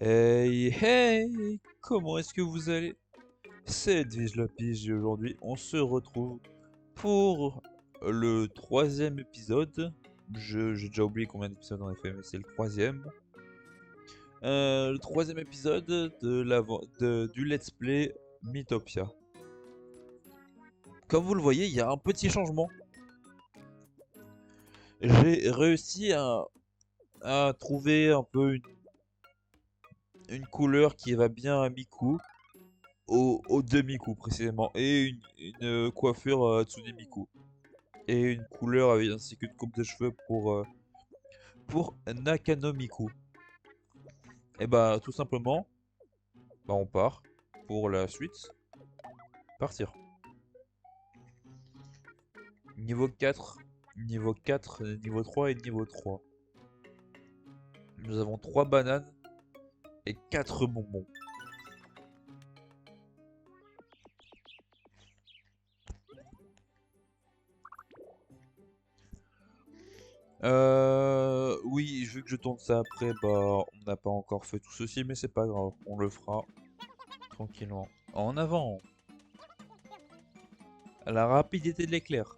Hey, hey, comment est-ce que vous allez? C'est Edwige la Pige et aujourd'hui on se retrouve pour le troisième épisode. J'ai déjà oublié combien d'épisodes on a fait, mais c'est le troisième. Le troisième épisode du Let's Play Mythopia. Comme vous le voyez, il y a un petit changement. J'ai réussi à trouver un peu une couleur qui va bien à Miku. Au demi-coup précisément, et une coiffure Tsune Miku, et une couleur ainsi qu'une coupe de cheveux pour Nakano Miku. Et bah tout simplement, bah on part pour la suite, partir. Niveau 4, niveau 4, niveau 3 et niveau 3. Nous avons 3 bananes et 4 bonbons. Oui, vu que je tourne ça après, bah on n'a pas encore fait tout ceci, mais c'est pas grave, on le fera tranquillement. En avant, à la rapidité de l'éclair.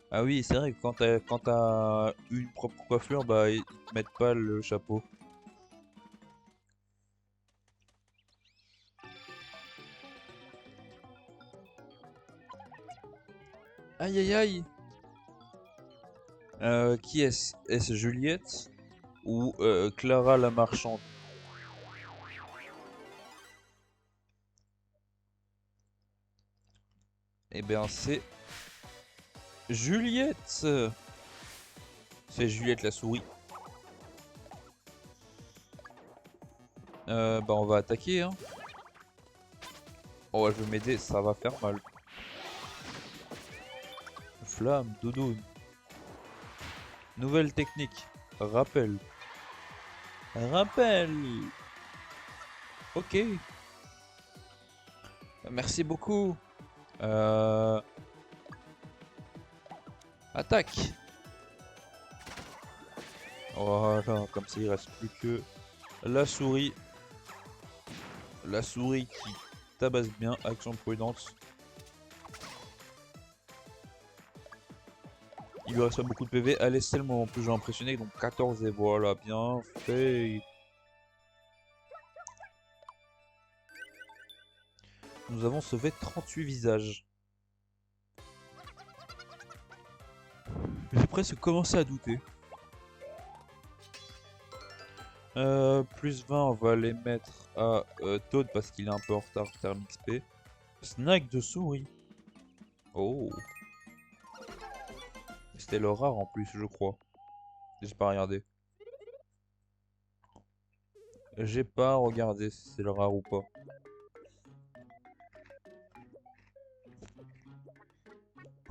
Ah oui, c'est vrai que quand t'as une propre coiffure, bah ils te mettent pas le chapeau. Aïe aïe aïe! Qui est-ce? Est-ce Juliette ou Clara la marchande? Eh bien c'est Juliette! C'est Juliette la souris. Bah on va attaquer hein. Oh elle veut m'aider, ça va faire mal. Flamme, doudoune. Nouvelle technique. Rappel. Rappel! Ok. Merci beaucoup. Euh... Attaque! Voilà, comme ça il reste plus que la souris. La souris qui tabasse bien, action prudente. Il lui reste pas beaucoup de PV. Allez, c'est le moment. En plus, j'ai impressionné. Donc 14 et voilà, bien fait. Nous avons sauvé 38 visages. J'ai presque commencé à douter. Plus 20, on va les mettre à Toad parce qu'il est un peu en retard en termes XP. Snack de souris. Oh. C'était le rare en plus, je crois. J'ai pas regardé. J'ai pas regardé si c'est le rare ou pas.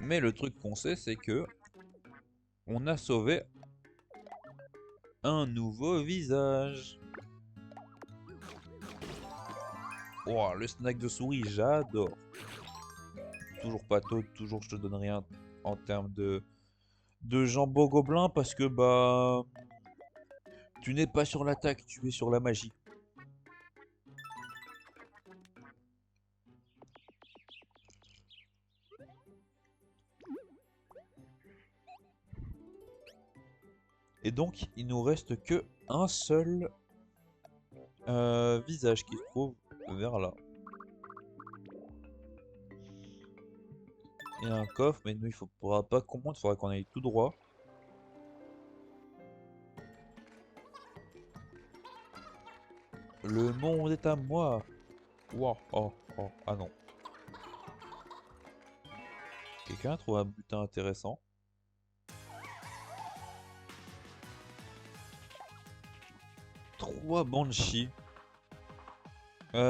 Mais le truc qu'on sait, c'est que on a sauvé un nouveau visage. Oh, le snack de souris, j'adore. Toujours pas tôt, toujours je te donne rien en termes de jambon gobelin parce que bah tu n'es pas sur l'attaque, tu es sur la magie. Et donc il nous reste que un seul visage qui se trouve vers là. Il y a un coffre, mais nous il faudra pas qu'on monte, il faudra qu'on aille tout droit. Le monde est à moi. Wow, oh, oh, ah non. Quelqu'un trouve un butin intéressant. 3 Banshee. On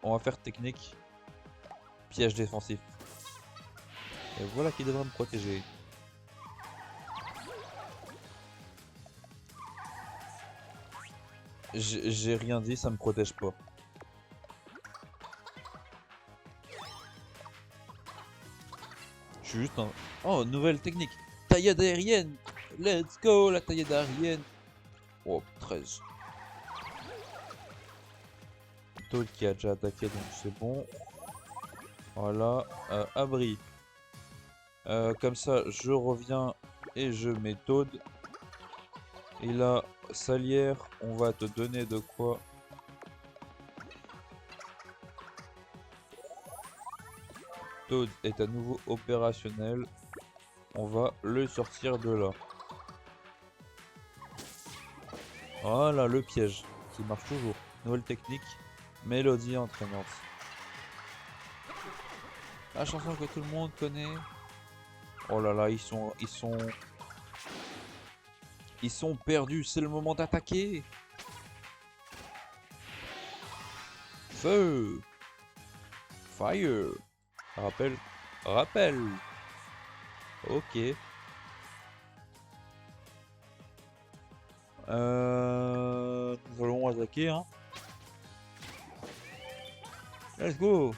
va faire technique. Piège défensif. Et voilà qui devrait me protéger. J'ai rien dit, ça me protège pas. Je suis juste un... Oh, nouvelle technique. Taillade aérienne. Let's go, la taillade aérienne. Oh, 13. Toad qui a déjà attaqué, donc c'est bon. Voilà, abri. Comme ça, je reviens et je mets Toad. Et là, salière, on va te donner de quoi. Toad est à nouveau opérationnel. On va le sortir de là. Voilà le piège qui marche toujours. Nouvelle technique, mélodie entraînante. La chanson que tout le monde connaît. Oh là là, ils sont perdus. C'est le moment d'attaquer. Feu, fire. Rappel, rappel. Ok. Nous allons attaquer, hein. Let's go.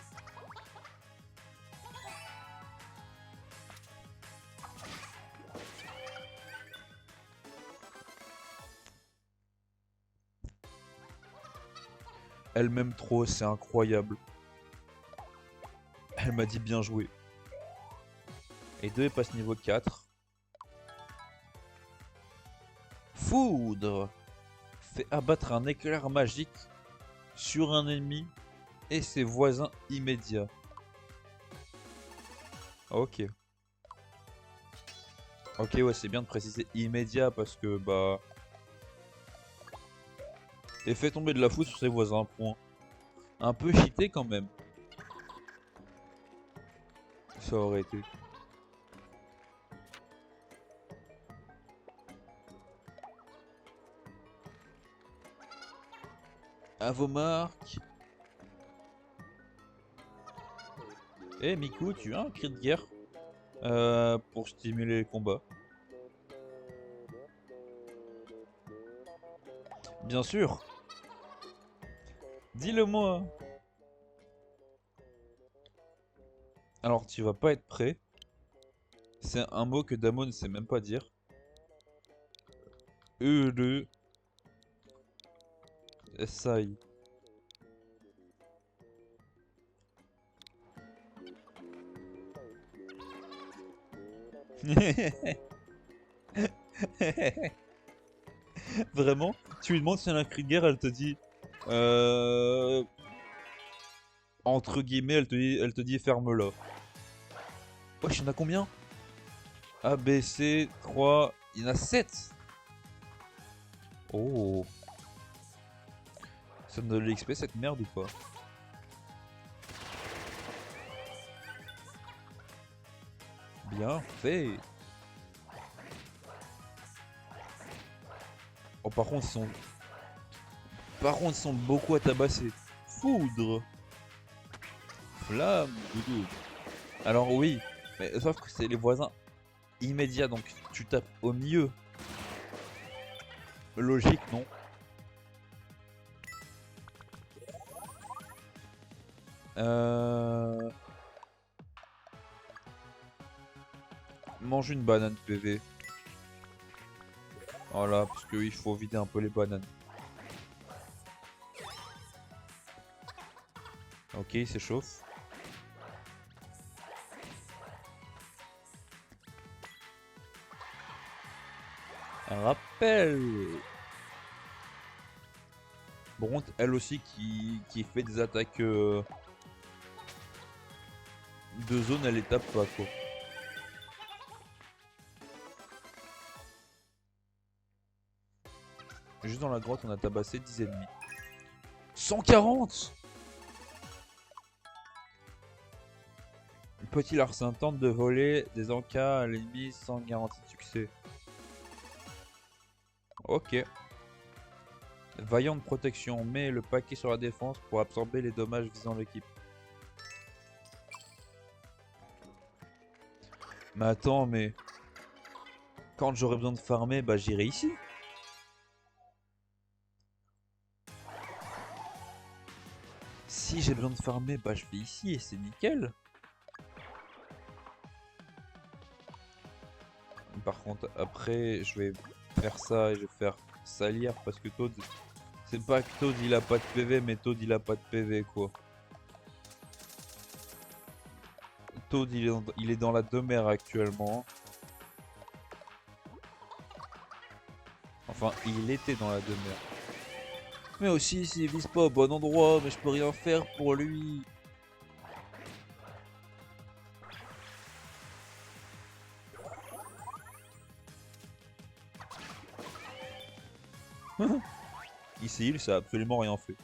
Elle m'aime trop, c'est incroyable. Elle m'a dit bien joué. Et 2 passe niveau 4. Foudre fait abattre un éclair magique sur un ennemi et ses voisins immédiats. Ok. Ok, ouais, c'est bien de préciser immédiat parce que, bah... Et fait tomber de la foudre sur ses voisins, point. Un peu cheaté quand même. Ça aurait été. À vos marques. Eh Miku, tu as un cri de guerre pour stimuler les combats. Bien sûr. Dis-le moi. Alors tu vas pas être prêt. C'est un mot que Damo ne sait même pas dire. Le SAI. Vraiment, tu lui demandes si elle a un cri de guerre, elle te dit entre guillemets, elle te dit ferme-la. Wesh, il y en a combien? A, B, C, 3, il y en a 7. Oh. Ça me donne de l'XP cette merde ou pas? Bien fait. Oh par contre ils sont beaucoup à tabasser. Foudre. Flamme. Doudou. Alors oui, mais sauf que c'est les voisins immédiats, donc tu tapes au milieu. Logique, non? Mange une banane PV. Voilà, parce qu'il faut vider un peu les bananes. Ok, il s'échauffe. Un rappel. Bon, elle aussi qui fait des attaques de zone, elle les tape pas quoi. Juste dans la grotte, on a tabassé 10 ennemis. 140. Petit larcin tente de voler des encas à l'ennemi sans garantie de succès. Ok. Vaillante protection, met le paquet sur la défense pour absorber les dommages visant l'équipe. Mais attends, mais... Quand j'aurai besoin de farmer, bah j'irai ici. Si j'ai besoin de farmer, bah je vais ici et c'est nickel. Par contre, après, je vais faire ça et je vais faire salir parce que Toad... C'est pas que Toad il a pas de PV, mais Toad il a pas de PV quoi. Toad il est dans la demeure actuellement. Enfin, il était dans la demeure. Mais aussi, s'il vise pas au bon endroit, mais je peux rien faire pour lui. Ici, il ça a absolument rien fait.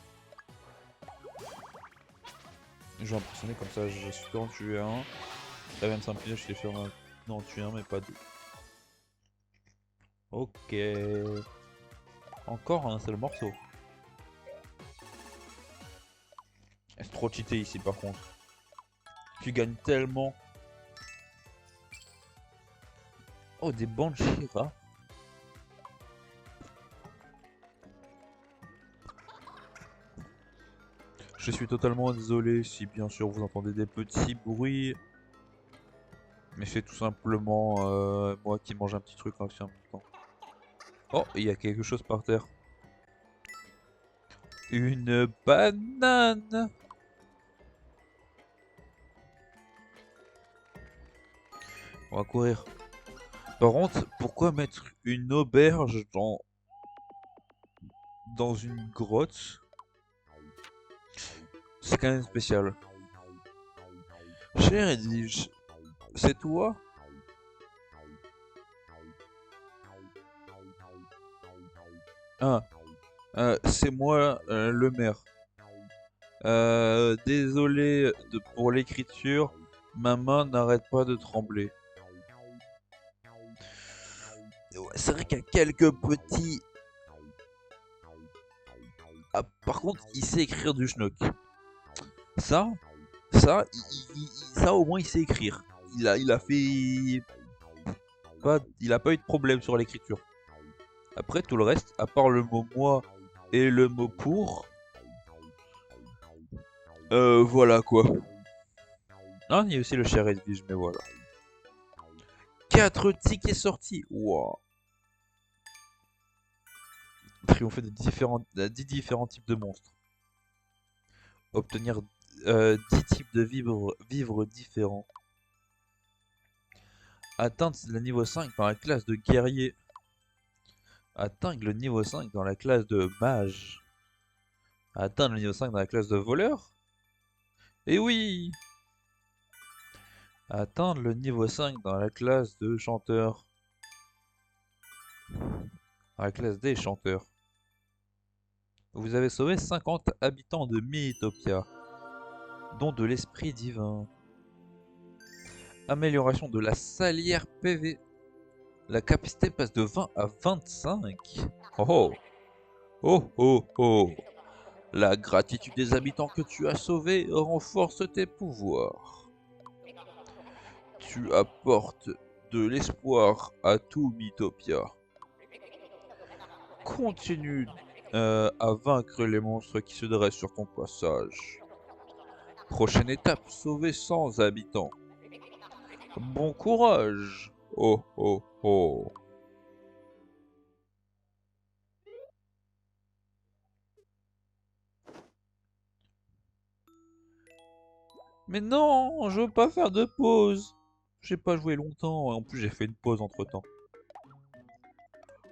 Je vais impressionner comme ça, je suis sûr en tuer un. Là, même 5 pièges, je l'ai fait en tuer un, mais pas deux. Ok. Encore un seul morceau. C'est trop cheaté ici par contre. Tu gagnes tellement. Oh, des Banshees rares. Je suis totalement désolé si bien sûr vous entendez des petits bruits. Mais c'est tout simplement moi qui mange un petit truc en même temps. Oh, il y a quelque chose par terre. Une banane. On va courir. Par contre, pourquoi mettre une auberge dans une grotte? C'est quand même spécial. Cher Edwige, c'est toi? Ah, c'est moi, le maire. Désolé pour l'écriture, ma main n'arrête pas de trembler. Ouais, c'est vrai qu'il y a quelques petits... Ah, par contre, il sait écrire du schnock. Ça, ça au moins il sait écrire. Il a fait... il a pas eu de problème sur l'écriture. Après tout le reste, à part le mot moi et le mot pour, voilà quoi. Ah, il y a aussi le cher Edwige, mais voilà. 4 tickets sortis. Wow. Triompher de 10 différents types de monstres. Obtenir 10 types de vivres différents. Atteindre le niveau 5 dans la classe de guerrier. Atteindre le niveau 5 dans la classe de mage. Atteindre le niveau 5 dans la classe de voleur. Et oui! Atteindre le niveau 5 dans la classe de chanteur. Dans la classe des chanteurs. Vous avez sauvé 50 habitants de Mythopia, dont de l'esprit divin. Amélioration de la salière PV. La capacité passe de 20 à 25. Oh oh! Oh oh oh! La gratitude des habitants que tu as sauvés renforce tes pouvoirs. Tu apportes de l'espoir à tout Mythopia. Continue à vaincre les monstres qui se dressent sur ton passage. Prochaine étape, sauver 100 habitants. Bon courage! Oh oh oh! Mais non, je veux pas faire de pause. J'ai pas joué longtemps, et en plus j'ai fait une pause entre temps.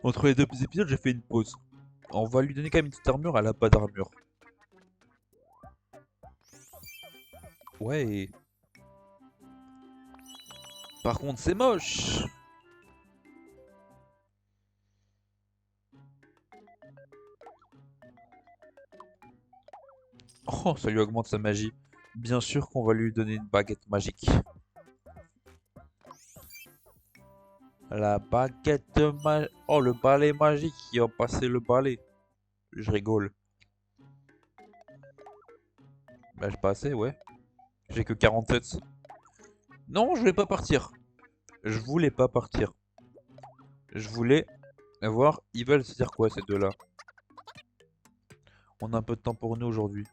Entre les deux épisodes, j'ai fait une pause. On va lui donner quand même une petite armure, elle a pas d'armure. Ouais. Par contre, c'est moche. Oh, ça lui augmente sa magie. Bien sûr qu'on va lui donner une baguette magique. La baguette magique. Oh, le balai magique qui a passé le balai. Je rigole. Bah, j'ai pas assez, ouais. J'ai que 47. Non, je voulais pas partir. Je voulais pas partir. Je voulais voir. Ils veulent se dire quoi, ces deux-là? On a un peu de temps pour nous aujourd'hui.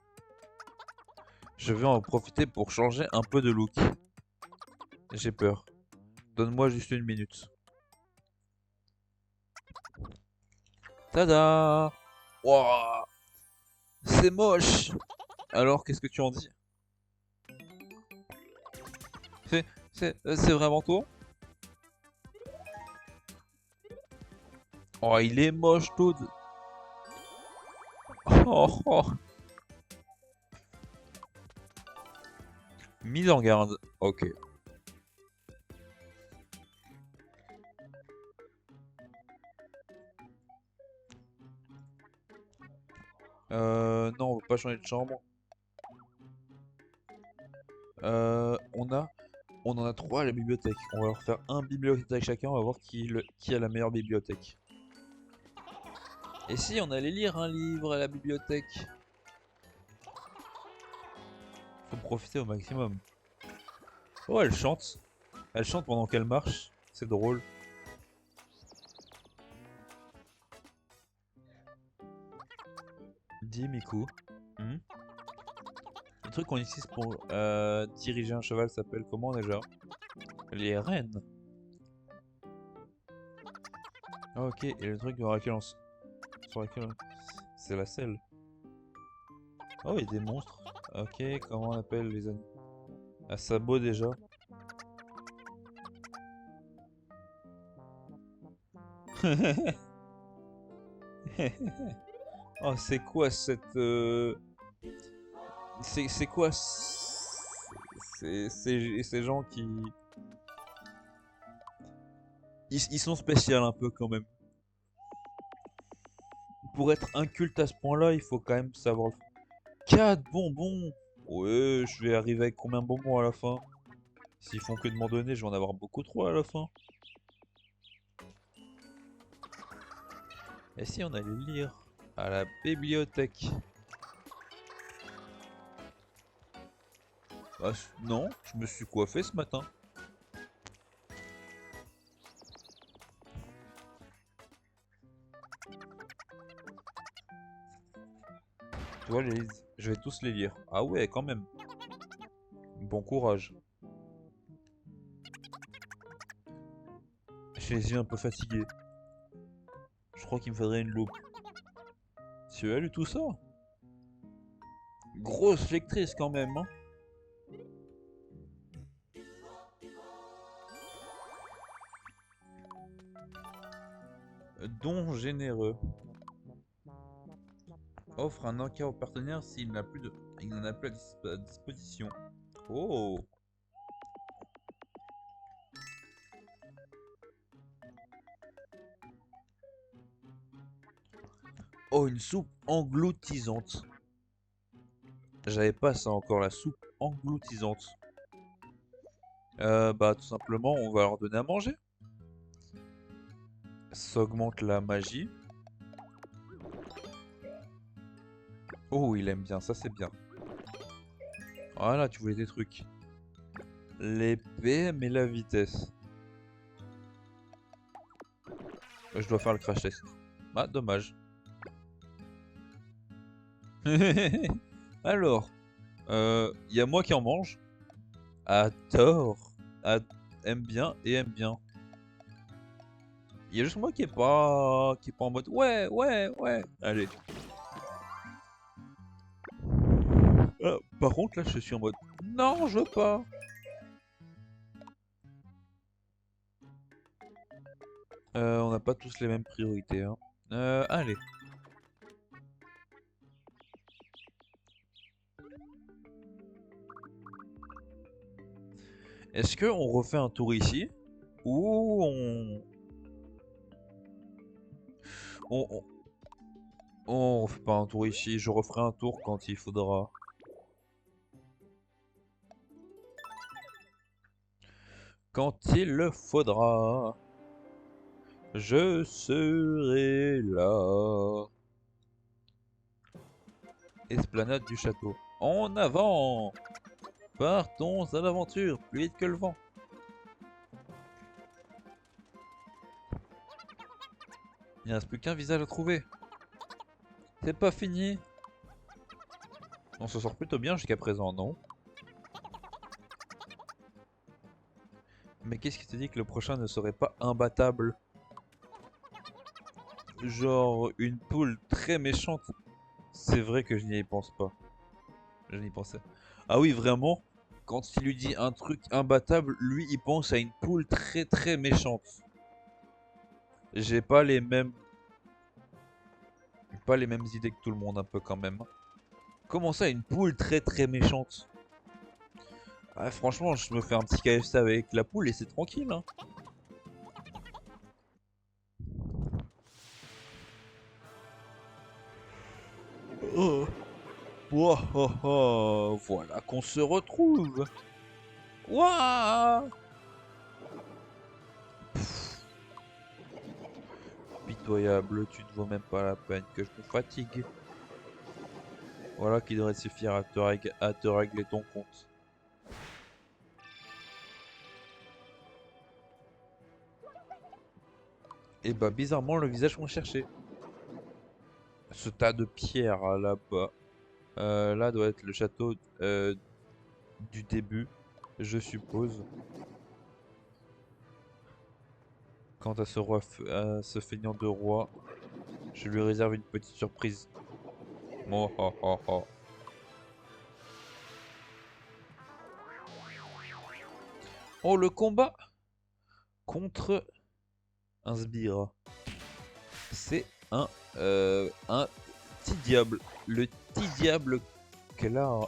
Je vais en profiter pour changer un peu de look. J'ai peur. Donne-moi juste une minute. Tada! Wouah! C'est moche! Alors, qu'est-ce que tu en dis? C'est vraiment toi? Oh, il est moche, Toad! Oh, oh. Mise en garde. Ok. Non, on veut pas changer de chambre. On en a trois à la bibliothèque. On va leur faire un bibliothèque chacun. On va voir qui a la meilleure bibliothèque. Et si on allait lire un livre à la bibliothèque? Faut profiter au maximum. Oh, elle chante. Elle chante pendant qu'elle marche. C'est drôle. Dis, Miku. Hmm. Le truc qu'on utilise pour diriger un cheval s'appelle comment déjà? Les rênes. Ah, ok, et le truc sur laquelle c'est la selle. Oh, il y a des monstres. Ok, comment on appelle les animaux? À sabot déjà. Oh, c'est quoi cette... C'est quoi ces gens qui... Ils sont spéciaux un peu quand même. Pour être inculte à ce point-là, il faut quand même savoir le faire. 4 bonbons! Ouais, je vais arriver avec combien de bonbons à la fin? S'ils font que de m'en donner, je vais en avoir beaucoup trop à la fin. Et si on allait lire à la bibliothèque? Ah, non, je me suis coiffé ce matin. Tu vois, je vais tous les lire. Ah ouais, quand même. Bon courage. J'ai les yeux un peu fatigués. Je crois qu'il me faudrait une loupe. Tu as lu tout ça? Grosse lectrice quand même, hein? Don généreux. Offre un encart au partenaire s'il n'a plus de... il n'en a plus à disposition. Oh! Oh, une soupe engloutisante. J'avais pas ça encore, la soupe engloutisante. Bah tout simplement, on va leur donner à manger. Ça augmente la magie. Oh, il aime bien, ça c'est bien. Voilà, tu voulais des trucs. L'épée, mais la vitesse. Je dois faire le crash test. Ah, dommage. Alors, il y a moi qui en mange. À tort. Aime bien et aime bien. Il y a juste moi qui est pas en mode ouais, ouais, ouais. Allez. Par contre, là, je suis en mode non, je veux pas. On n'a pas tous les mêmes priorités, hein. Allez. Est-ce que on refait un tour ici ou on, on, on refait pas un tour ici? Je referai un tour quand il faudra. Quand il le faudra, je serai là. Esplanade du château. En avant! Partons à l'aventure, plus vite que le vent. Il ne reste plus qu'un visage à trouver. C'est pas fini. On se sort plutôt bien jusqu'à présent, non? Mais qu'est-ce qui te dit que le prochain ne serait pas imbattable? genre une poule très méchante, c'est vrai que je n'y pense pas. Je n'y pensais. Ah oui, vraiment, quand il lui dit un truc imbattable, lui il pense à une poule très très méchante. J'ai pas les mêmes idées que tout le monde un peu quand même. Comment ça, une poule très très méchante? Ah, franchement, je me fais un petit KFC avec la poule et c'est tranquille, hein. Oh. Ouah, oh, oh, voilà qu'on se retrouve. Ouah. Pitoyable, tu ne vaux même pas la peine que je me fatigue. Voilà qui devrait suffire à te régler ton compte. Et bah bizarrement le visage qu'on cherchait. Ce tas de pierres là-bas. Là doit être le château du début, je suppose. Quant à ce roi, à ce feignant de roi, je lui réserve une petite surprise. Oh, oh, oh, oh. Oh, le combat contre un sbire. C'est un petit diable. Le petit diable qu'elle a.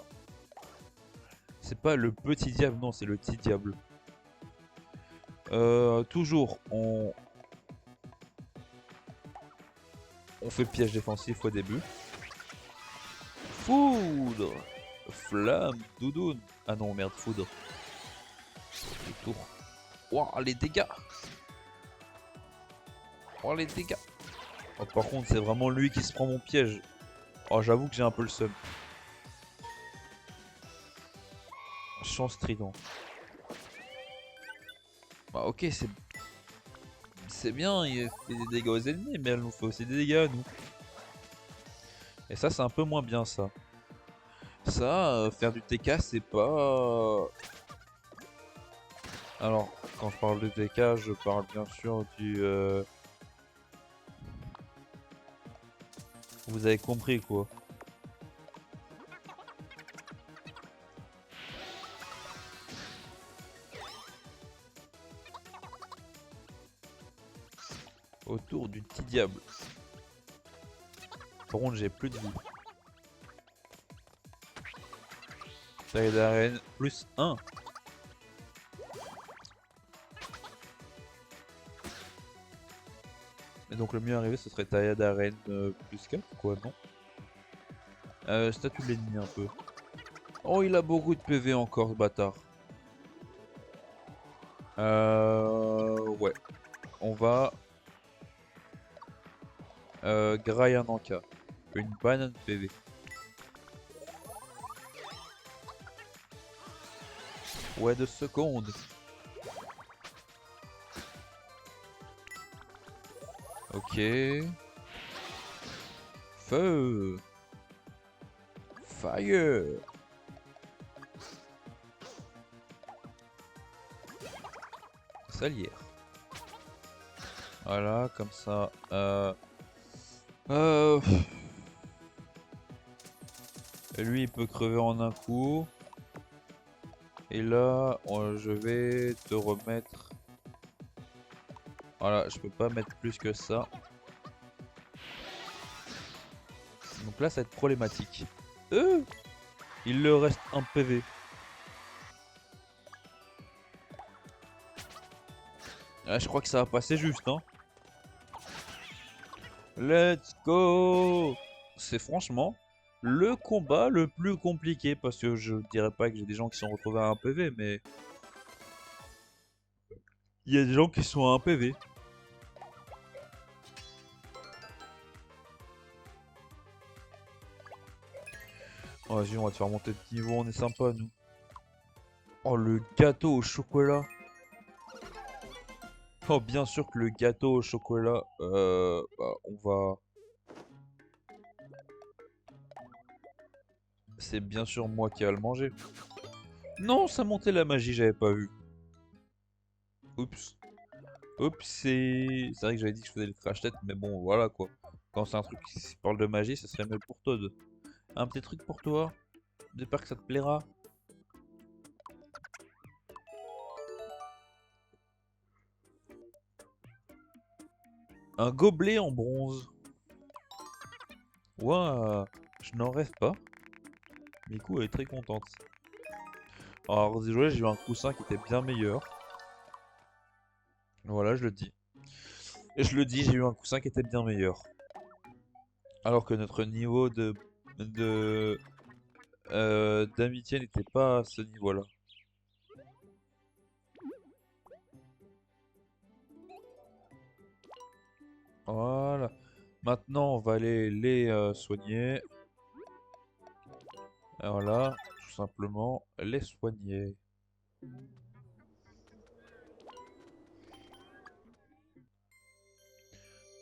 C'est pas le petit diable, non, c'est le petit diable. Toujours, on fait piège défensif au début. Foudre! Flamme, doudoune. Ah non, merde, foudre. Le tour. Ouah, les dégâts! Oh, les dégâts! Oh, par contre, c'est vraiment lui qui se prend mon piège. Oh, j'avoue que j'ai un peu le seum. Chance trident. Bah, ok, c'est bien, il fait des dégâts aux ennemis, mais elle nous fait aussi des dégâts à nous. Et ça, c'est un peu moins bien, ça. Ça, faire du TK, c'est pas... Alors, quand je parle de TK, je parle bien sûr du... Vous avez compris, quoi. Autour du petit diable. Par contre, j'ai plus de vie. Taille d'arène plus 1. Et donc le mieux arrivé, ce serait taille d'arène plus 4, quoi, non? Statut de l'ennemi un peu. Oh, il a beaucoup de PV encore, ce bâtard. Ouais. On va... grailler un encas. Une banane PV. Ouais, 2 secondes. Ok. Feu. Fire. Salière. Voilà, comme ça. Euh... Lui, il peut crever en un coup. Et là, je vais te remettre... Voilà, je peux pas mettre plus que ça. Donc là, ça va être problématique. Il leur reste un PV. Ah, je crois que ça va passer juste, hein. Let's go! C'est franchement le combat le plus compliqué parce que je dirais pas que j'ai des gens qui sont retrouvés à un PV, mais il y a des gens qui sont à un PV. Oh, vas-y, on va te faire monter de niveau, on est sympa nous. Oh, le gâteau au chocolat. Oh, bien sûr que le gâteau au chocolat, bah, on va... C'est bien sûr moi qui va le manger. Non, ça montait la magie, j'avais pas vu. Oups. Oups, c'est vrai que j'avais dit que je faisais le crash-tête, mais bon, voilà quoi. Quand c'est un truc qui parle de magie, ça serait mieux pour Toad. Un petit truc pour toi. J'espère que ça te plaira. Un gobelet en bronze. Ouah, je n'en rêve pas. Miku elle est très contente. Alors désolé, j'ai eu un coussin qui était bien meilleur. Voilà, je le dis. Et je le dis, j'ai eu un coussin qui était bien meilleur. Alors que notre niveau de d'amitié n'était pas à ce niveau-là. Voilà. Maintenant, on va aller les soigner. Et voilà, tout simplement les soigner.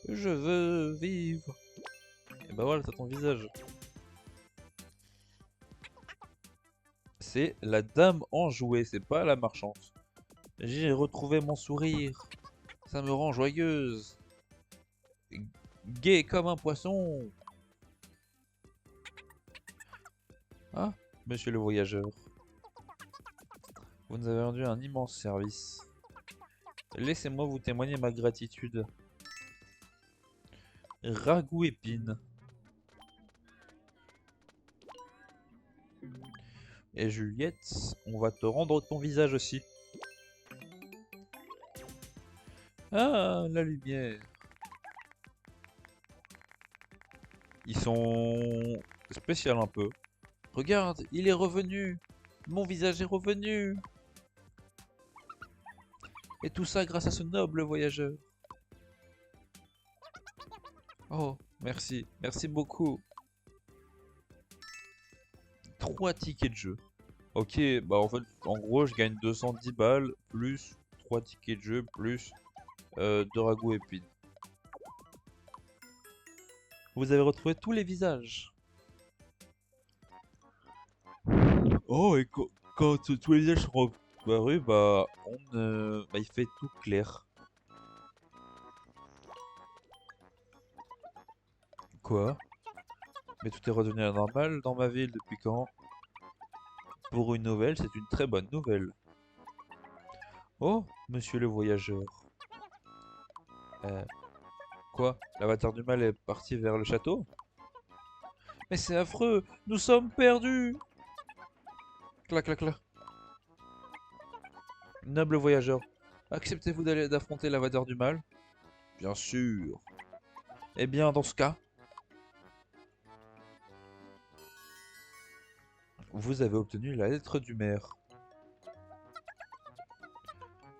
Je veux vivre. Et bah voilà, t'as ton visage. C'est la dame enjouée, c'est pas la marchande. J'ai retrouvé mon sourire. Ça me rend joyeuse. Gai comme un poisson. Ah, monsieur le voyageur. Vous nous avez rendu un immense service. Laissez-moi vous témoigner ma gratitude. Ragoût épine. Et Juliette, on va te rendre ton visage aussi. Ah, la lumière. Ils sont spéciaux un peu. Regarde, il est revenu. Mon visage est revenu. Et tout ça grâce à ce noble voyageur. Oh, merci. Merci beaucoup. 3 tickets de jeu. Ok, bah en fait, en gros, je gagne 210 balles, plus 3 tickets de jeu, plus 2 ragoûts épines. Vous avez retrouvé tous les visages. Oh, et quand tous les visages sont reparus, bah, bah, il fait tout clair. Quoi? Mais tout est redevenu à la normale dans ma ville depuis quand? Pour une nouvelle, c'est une très bonne nouvelle. Oh, monsieur le voyageur. Euh, quoi? L'avatar du mal est parti vers le château? Mais c'est affreux! Nous sommes perdus! Clac, clac, clac. Noble voyageur, acceptez-vous d'affronter l'avatar du mal? Bien sûr. Eh bien, dans ce cas, vous avez obtenu la lettre du maire.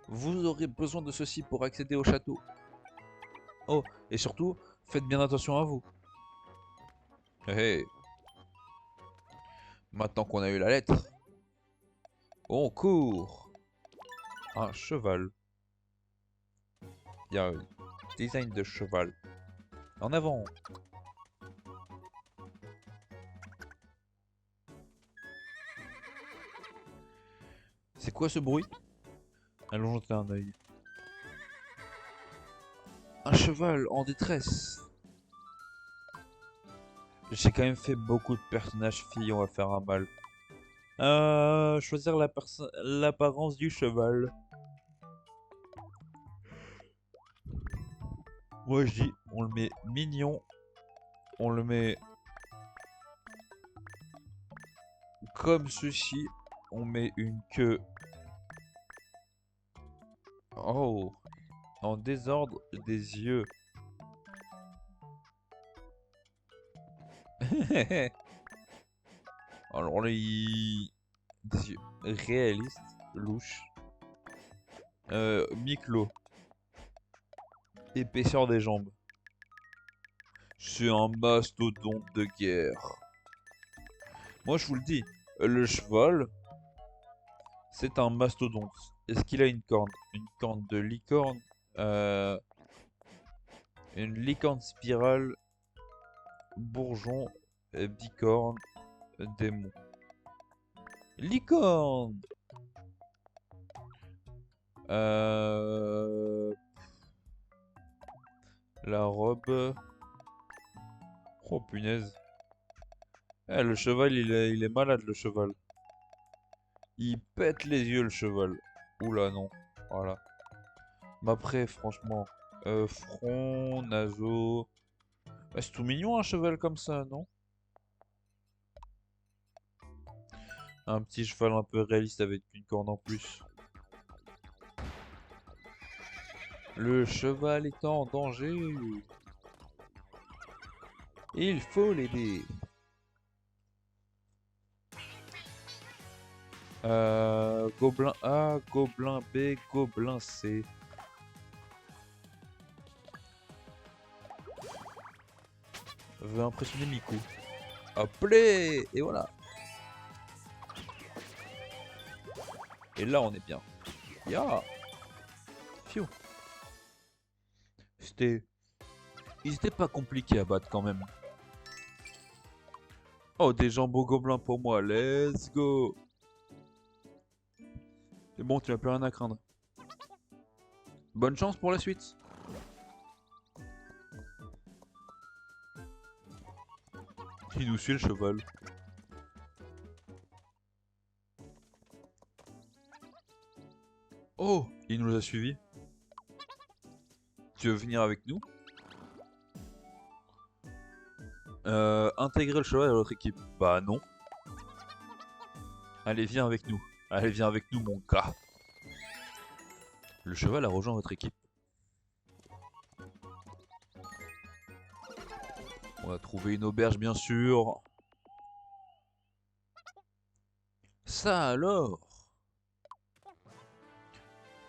Vous aurez besoin de ceci pour accéder au château. Oh, et surtout, faites bien attention à vous. Hé hé, maintenant qu'on a eu la lettre, on court. Un cheval. Il y a un design de cheval. En avant. C'est quoi ce bruit? Allons jeter un œil. Un cheval en détresse. J'ai quand même fait beaucoup de personnages filles, on va faire un mal. Choisir l'apparence du cheval. Moi je dis, on le met mignon, on le met comme ceci, on met une queue. Oh, en désordre des yeux. Alors des yeux réalistes, louches. Mi-clos, épaisseur des jambes. C'est un mastodonte de guerre. Moi je vous le dis, le cheval, c'est un mastodonte. Est-ce qu'il a une corne? Une corne de licorne. euh, une licorne spirale, bourgeon, bicorne, démon. Licorne! Euh, La robe. Oh punaise. Eh, le cheval, il est malade, le cheval. Il pète les yeux, le cheval. Oula, non. Voilà. Mais après, franchement. Front, naseau. Ouais, c'est tout mignon, un cheval comme ça, non? Un petit cheval un peu réaliste avec une corne en plus. Le cheval est en danger. Il faut l'aider. Gobelin A, Gobelin B, Gobelin C. Veut impressionner Miku. Appelez! Et voilà. Et là, on est bien. Ya! Phew. C'était... Ils étaient pas compliqués à battre quand même. Oh, des jambons gobelins pour moi. Let's go! C'est bon, tu n'as plus rien à craindre. Bonne chance pour la suite. Il nous suit le cheval. Oh, il nous a suivis. Tu veux venir avec nous? Intégrer le cheval à notre équipe. Bah non. Allez, viens avec nous. Allez, viens avec nous, mon gars. Le cheval a rejoint votre équipe. On va trouver une auberge, bien sûr. Ça alors?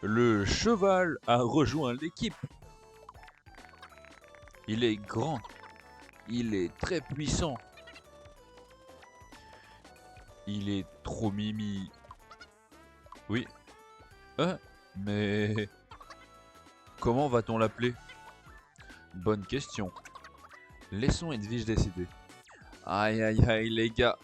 Le cheval a rejoint l'équipe. Il est grand. Il est très puissant. Il est trop mimi. Oui. Mais... Comment va-t-on l'appeler? Bonne question. Laissons Edwige décider. Aïe aïe aïe les gars.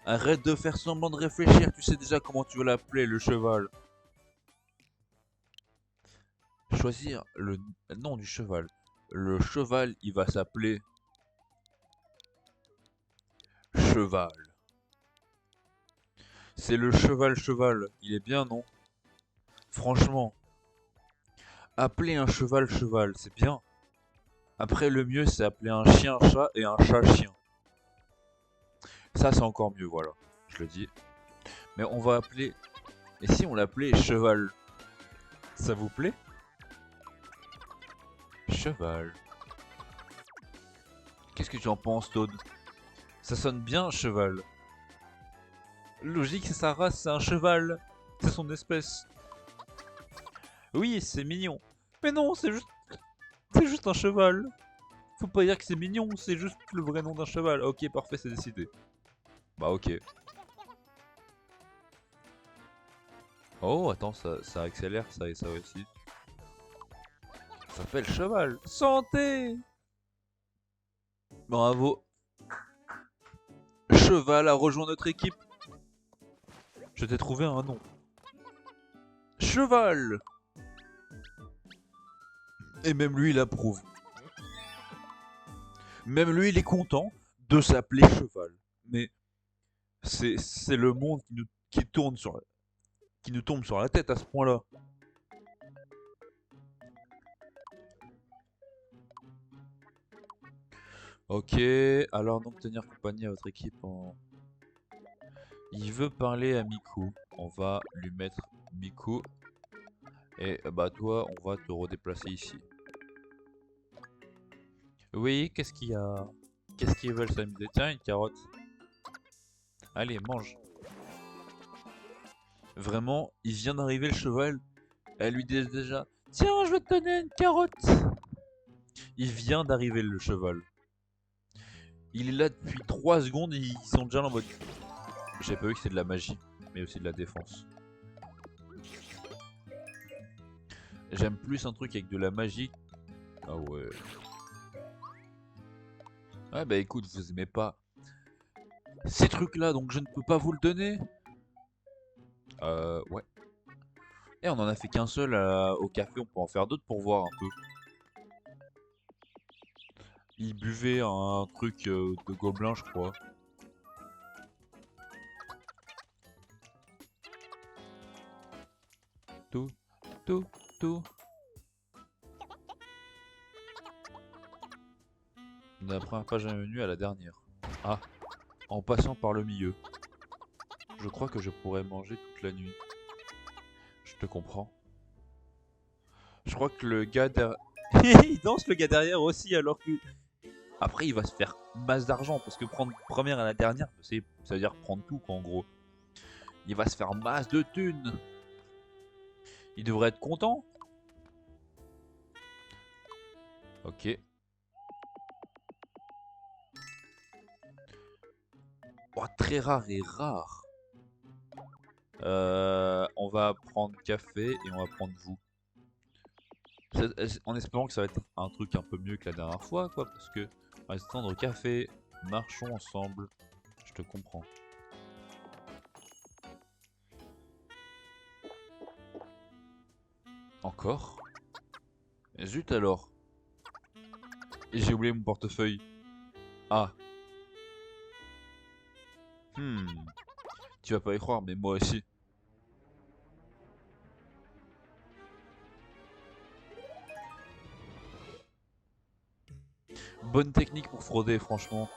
Arrête de faire semblant de réfléchir, tu sais déjà comment tu veux l'appeler, le cheval. Choisir le nom du cheval. Le cheval, il va s'appeler... Cheval. C'est le cheval. Il est bien, non? Franchement. Appeler un cheval cheval, c'est bien. Après, le mieux, c'est appeler un chien chat et un chat chien. Ça, c'est encore mieux, voilà. Je le dis. Mais on va appeler... Et si on l'appelait cheval? Ça vous plaît? Cheval. Qu'est-ce que tu en penses, Toad? Ça sonne bien, cheval. Logique, c'est sa race, c'est un cheval. C'est son espèce. Oui, c'est mignon. Mais non, c'est juste un cheval. Faut pas dire que c'est mignon, c'est juste le vrai nom d'un cheval. Ok, parfait, c'est décidé. Bah ok. Oh, attends, ça accélère, ça et ça aussi. Ça s'appelle cheval. Santé! Bravo. Cheval a rejoint notre équipe. Je t'ai trouvé un nom. Cheval! Et même lui, il approuve. Même lui, il est content de s'appeler cheval. Mais c'est le monde qui tourne qui nous tombe sur la tête à ce point-là. Ok, alors donc tenir compagnie à votre équipe en... Il veut parler à Miku. On va lui mettre Miku. Et bah toi, on va te redéplacer ici. Oui, qu'est-ce qu'il y a? Qu'est-ce qu'ils veulent s'amuser? Tiens, une carotte. Allez, mange. Vraiment, il vient d'arriver le cheval. Elle lui dit déjà, tiens, je vais te donner une carotte. Il vient d'arriver le cheval. Il est là depuis 3 secondes et ils sont déjà là en mode... J'ai pas vu que c'est de la magie, mais aussi de la défense. J'aime plus un truc avec de la magie. Ah ouais. Ouais bah écoute, vous aimez pas ces trucs là, donc je ne peux pas vous le donner. Ouais. Et on en a fait qu'un seul au café, on peut en faire d'autres pour voir un peu. Il buvait un truc de gobelin, je crois. Tout, tout, tout. De la première page d'un menu à la dernière. Ah, en passant par le milieu. Je crois que je pourrais manger toute la nuit. Je te comprends. Je crois que le gars derrière... il danse le gars derrière aussi alors que... Après il va se faire masse d'argent parce que prendre première à la dernière, ça veut dire prendre tout quoi en gros. Il va se faire masse de thunes. Il devrait être content. Ok. Oh, très rare et rare. On va prendre café et on va prendre vous. En espérant que ça va être un truc un peu mieux que la dernière fois, quoi, parce que on va se tendre café, marchons ensemble. Je te comprends. Encore? Zut alors. Et j'ai oublié mon portefeuille. Ah. Hmm. Tu vas pas y croire, mais moi aussi. Bonne technique pour frauder, franchement.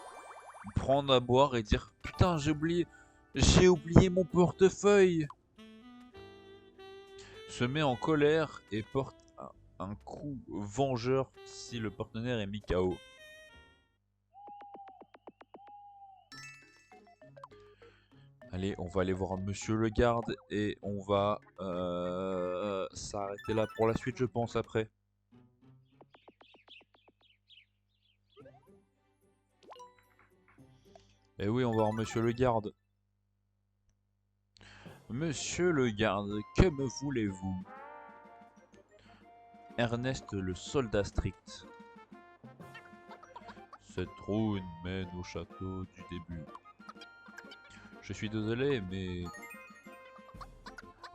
Prendre à boire et dire putain, j'ai oublié mon portefeuille. Se met en colère et porte un coup vengeur si le partenaire est mis KO. Allez, on va aller voir Monsieur le Garde et on va s'arrêter là pour la suite, je pense, après. Et oui, on va voir Monsieur le Garde. Monsieur le Garde, que me voulez-vous? Ernest le soldat strict. Cette route mène au château du début. Je suis désolé, mais...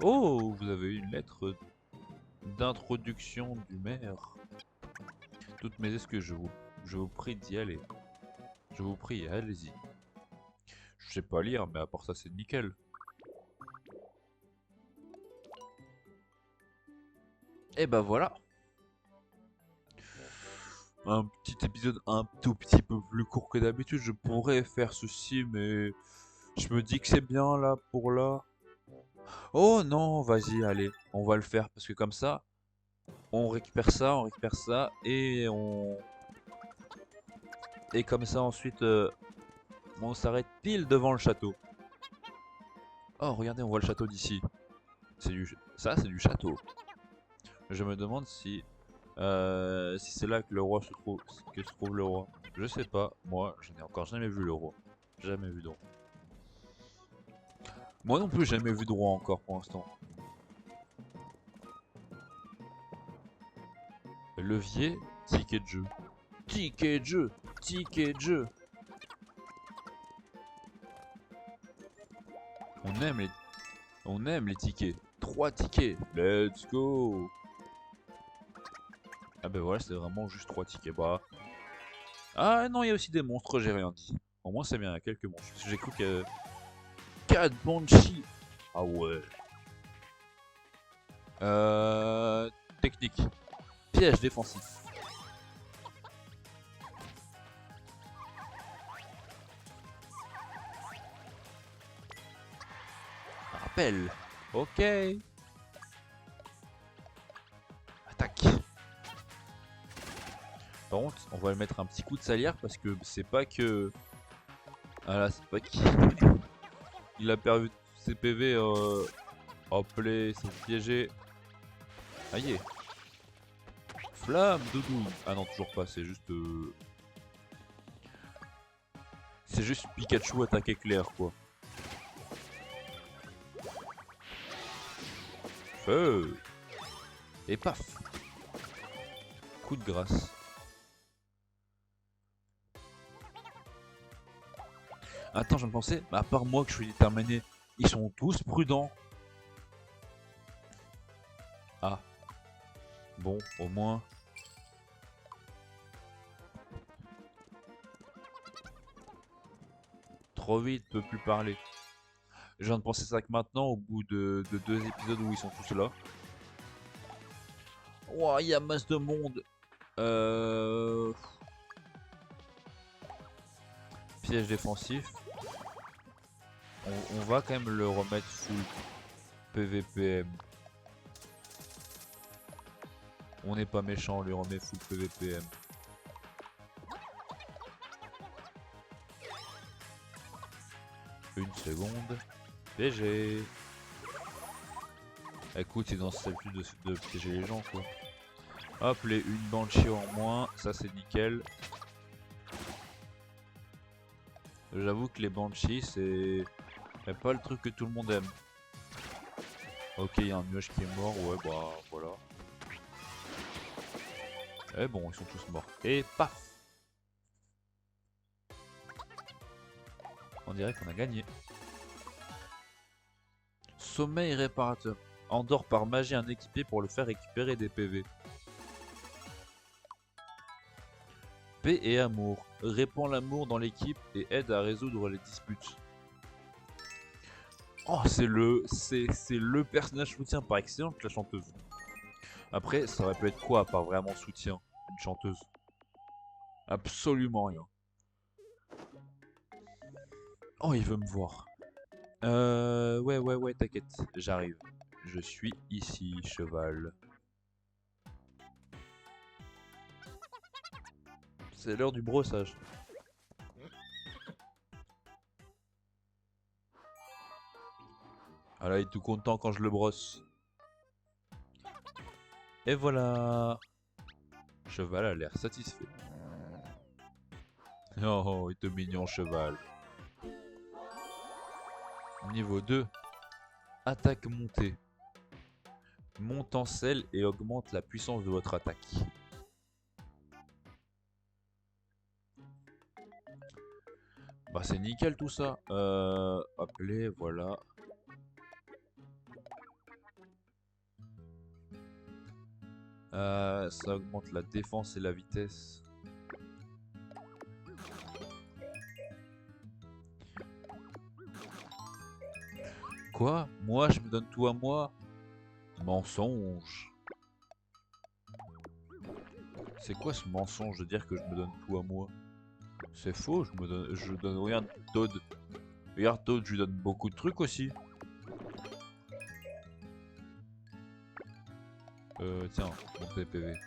Oh, vous avez une lettre d'introduction du maire. Toutes mes excuses, je vous prie d'y aller. Je vous prie, allez-y. Je sais pas lire, mais à part ça, c'est nickel. Et bah voilà. Un petit épisode un tout petit peu plus court que d'habitude. Je pourrais faire ceci, mais je me dis que c'est bien là pour là. Oh non, vas-y, allez, on va le faire parce que comme ça, on récupère ça et comme ça ensuite on s'arrête pile devant le château. Oh, regardez, on voit le château d'ici. Ça, c'est du château. Je me demande si c'est là que le roi que se trouve le roi. Je sais pas. Moi, je n'ai encore jamais vu le roi. Jamais vu de roi. Moi non plus, jamais vu de roi encore pour l'instant. Levier, ticket de jeu. Ticket de jeu, ticket de jeu. On aime les, on aime les tickets. 3 tickets. Let's go. Ah ben voilà, c'est vraiment juste 3 tickets. Bah. Ah non, il y a aussi des monstres, j'ai rien dit. Au moins c'est bien, il y a quelques monstres. Parce que j'ai cru que... 4 Banshee. Ah ouais. Technique. Piège défensif. Rappel. Ok. Attaque. Par contre, on va lui mettre un petit coup de salière parce que c'est pas que... Ah là, c'est pas qui... Il a perdu ses PV. Hop là, c'est piégé. Aïe. Flamme, doudou. Ah non, toujours pas, c'est juste... C'est juste Pikachu attaque éclair, quoi. Feu. Et paf. Coup de grâce. Attends, je me pensais, à part moi que je suis déterminé, ils sont tous prudents. Ah, bon, au moins. Trop vite, peut plus parler. Je viens de penser ça que maintenant, au bout de 2 épisodes où ils sont tous là. Ouah, il y a masse de monde. Euh... Piège défensif. On va quand même le remettre full PVPM. On n'est pas méchant, on lui remet full PVPM. Une seconde. PG. Écoute, c'est dans cette habitude de piéger les gens quoi. Hop, une Banshee en moins, ça c'est nickel. J'avoue que les Banshees c'est pas le truc que tout le monde aime. Ok, il y a un nuage qui est mort, ouais bah voilà. Eh bon, ils sont tous morts. Et paf! On dirait qu'on a gagné. Sommeil réparateur. Endort par magie un équipier pour le faire récupérer des PV. Paix et amour. Répand l'amour dans l'équipe et aide à résoudre les disputes. Oh, c'est le personnage soutien par excellence, la chanteuse. Après, ça aurait pu être quoi à part vraiment soutien, une chanteuse? Absolument rien. Oh, il veut me voir. Ouais, t'inquiète, j'arrive. Je suis ici, cheval. C'est l'heure du brossage. Ah là, il est tout content quand je le brosse. Et voilà. Cheval a l'air satisfait. Oh, il est mignon, cheval. Niveau 2. Attaque montée. Monte en sel et augmente la puissance de votre attaque. Bah c'est nickel tout ça. Appeler, voilà. Ça augmente la défense et la vitesse. Quoi? Moi, je me donne tout à moi? Mensonge. C'est quoi ce mensonge de dire que je me donne tout à moi? C'est faux, je donne rien. Toad. Regarde Toad, je lui donne beaucoup de trucs aussi. Tiens, mon PPV.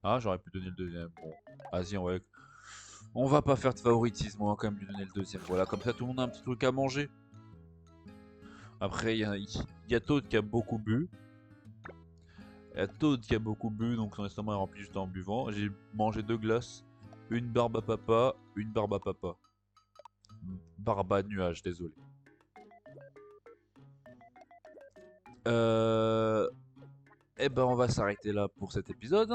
Ah, j'aurais pu donner le deuxième. Bon, vas-y, on va pas faire de favoritisme, on va quand même lui donner le deuxième. Voilà, comme ça tout le monde a un petit truc à manger. Après, il y a Toad qui a beaucoup bu. Il y a Toad qui a beaucoup bu, donc son estomac est rempli juste en buvant. J'ai mangé 2 glaces, une barbe à papa, une barbe à papa. Barbe à nuage, désolé. Eh ben, on va s'arrêter là pour cet épisode.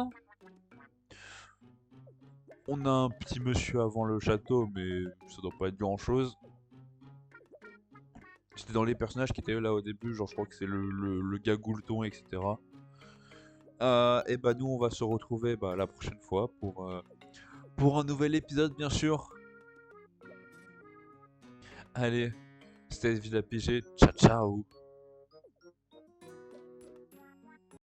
On a un petit monsieur avant le château, mais ça doit pas être grand chose. C'était dans les personnages qui étaient là au début, genre je crois que c'est le gars Goulton, etc. Et bah nous on va se retrouver la prochaine fois pour un nouvel épisode bien sûr. Allez, c'était Villa PG, ciao ciao.